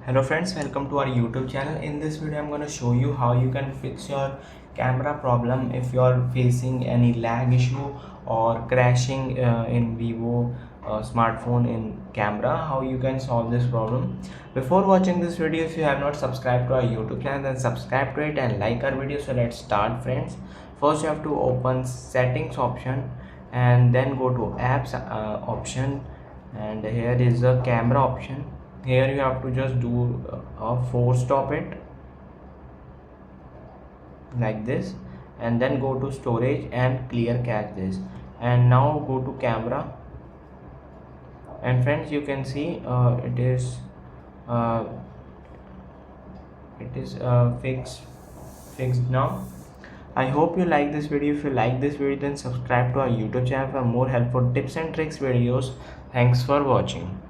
Hello friends, welcome to our YouTube channel. In this video I'm going to show you how you can fix your camera problem if you are facing any lag issue or crashing in Vivo smartphone in camera. How you can solve this problem. Before watching this video, if you have not subscribed to our YouTube channel, then subscribe to it and like our video. So let's start friends. First you have to open settings option and then go to apps option, and here is the camera option. Here you have to just do a force stop it like this, and then go to storage and clear cache this, and now go to camera. And friends, you can see uh, it is fixed now. I hope you like this video. If you like this video, then subscribe to our YouTube channel for more helpful tips and tricks videos. Thanks for watching.